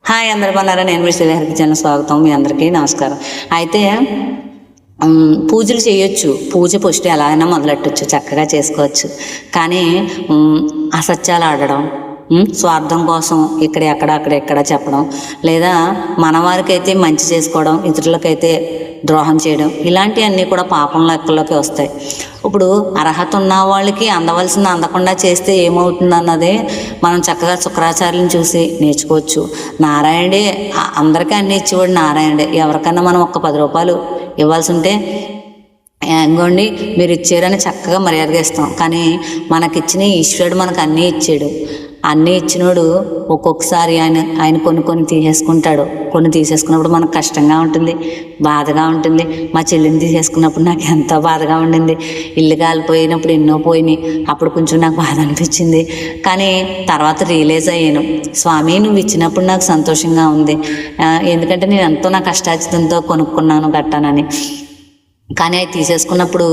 Hi అందరు బాగున్నారా? నేను మీ శ్రీహరికి ఛానల్ స్వాగతం. మీ అందరికీ నమస్కారం. అయితే పూజలు చేయొచ్చు, పూజ పుష్టి ఎలా అయినా మొదలెట్టచ్చు, చక్కగా చేసుకోవచ్చు. కానీ అసత్యాలు ఆడడం, స్వార్థం కోసం అక్కడ చెప్పడం, లేదా మన వారికైతే మంచి చేసుకోవడం, ఇతరులకైతే ద్రోహం చేయడం, ఇలాంటివన్నీ కూడా పాపం లెక్కల్లోకి వస్తాయి. ఇప్పుడు అర్హత ఉన్న వాళ్ళకి అందవలసింది అందకుండా చేస్తే ఏమవుతుంది అన్నది మనం చక్కగా శుక్రాచార్యులను చూసి నేర్చుకోవచ్చు. నారాయణుడే అందరికీ అన్ని ఇచ్చేవాడు నారాయణుడే. ఎవరికన్నా మనం ఒక్క 10 రూపాయలు ఇవ్వాల్సి ఉంటే ఇంకోండి మీరు ఇచ్చారని చక్కగా మర్యాదగా ఇస్తాం. కానీ మనకిచ్చిన ఈశ్వరుడు మనకు అన్నీ ఇచ్చాడు. అన్నీ ఇచ్చినోడు ఒక్కొక్కసారి ఆయన కొన్ని తీసేసుకుంటాడు. కొన్ని తీసేసుకున్నప్పుడు మనకు కష్టంగా ఉంటుంది, బాధగా ఉంటుంది. మా చెల్లిని తీసేసుకున్నప్పుడు నాకు ఎంతో బాధగా ఉండింది. ఇల్లు కాలిపోయినప్పుడు ఎన్నో పోయినాయి, అప్పుడు కొంచెం నాకు బాధ అనిపించింది. కానీ తర్వాత రియలైజ్ అయ్యాను, స్వామి నువ్వు ఇచ్చినప్పుడు నాకు సంతోషంగా ఉంది, ఎందుకంటే నేను ఎంతో నా కష్టార్జితంతో కొనుక్కున్నాను గట్టానని. కానీ అవి తీసేసుకున్నప్పుడు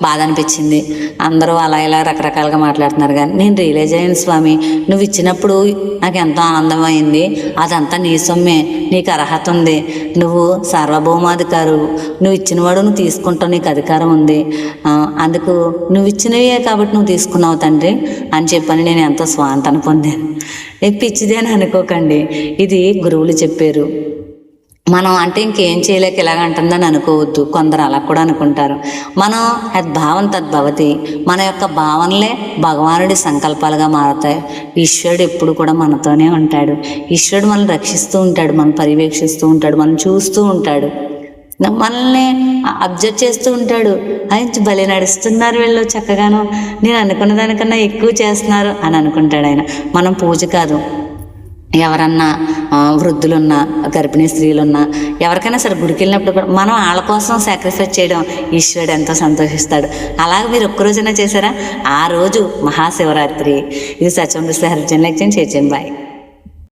బాధ అనిపించింది. అందరూ అలా ఇలా రకరకాలుగా మాట్లాడుతున్నారు. కానీ నేను రియలైజ్ అయ్యాను, స్వామి నువ్వు ఇచ్చినప్పుడు నాకు ఎంతో ఆనందమైంది. అదంతా నీ సొమ్మే, నీకు అర్హత ఉంది, నువ్వు సార్వభౌమాధికారు, నువ్వు ఇచ్చినవాడు నువ్వు తీసుకుంటావు, నీకు అధికారం ఉంది, అందుకు నువ్వు ఇచ్చినవే కాబట్టి నువ్వు తీసుకున్నావు తండ్రి అని చెప్పని నేను ఎంతో స్వాంతన పొందాను. పిచ్చిదే అని అనుకోకండి, ఇది గురువులు చెప్పారు. మనం అంటే ఇంకేం చేయలేక ఇలాగంటుందని అనుకోవద్దు. కొందరు అలా కూడా అనుకుంటారు. మనం యద్భావం తద్భవతి, మన యొక్క భావనలే భగవానుడి సంకల్పాలుగా మారుతాయి. ఈశ్వరుడు ఎప్పుడు కూడా మనతోనే ఉంటాడు. ఈశ్వరుడు మనల్ని రక్షిస్తూ ఉంటాడు, మనం పర్యవేక్షిస్తూ ఉంటాడు, మనం చూస్తూ ఉంటాడు, మనల్ని అబ్జర్వ్ చేస్తూ ఉంటాడు. ఆయన భలే నడుస్తున్నారు వీళ్ళు, చక్కగాను నేను అనుకున్న దానికన్నా ఎక్కువ చేస్తున్నారు అని అనుకుంటాడు ఆయన. మనం పూజ కాదు, ఎవరన్నా వృద్ధులున్నా, గర్భిణీ స్త్రీలున్నా, ఎవరికైనా సరే గుడికి వెళ్ళినప్పుడు కూడా మనం వాళ్ళ కోసం సాక్రిఫైస్ చేయడం ఈశ్వరుడు ఎంతో సంతోషిస్తాడు. అలాగే మీరు ఒక్కరోజైనా చేశారా? ఆ రోజు మహాశివరాత్రి. ఇది సత్యం శ్రీహరి ఛానల్. బాయ్.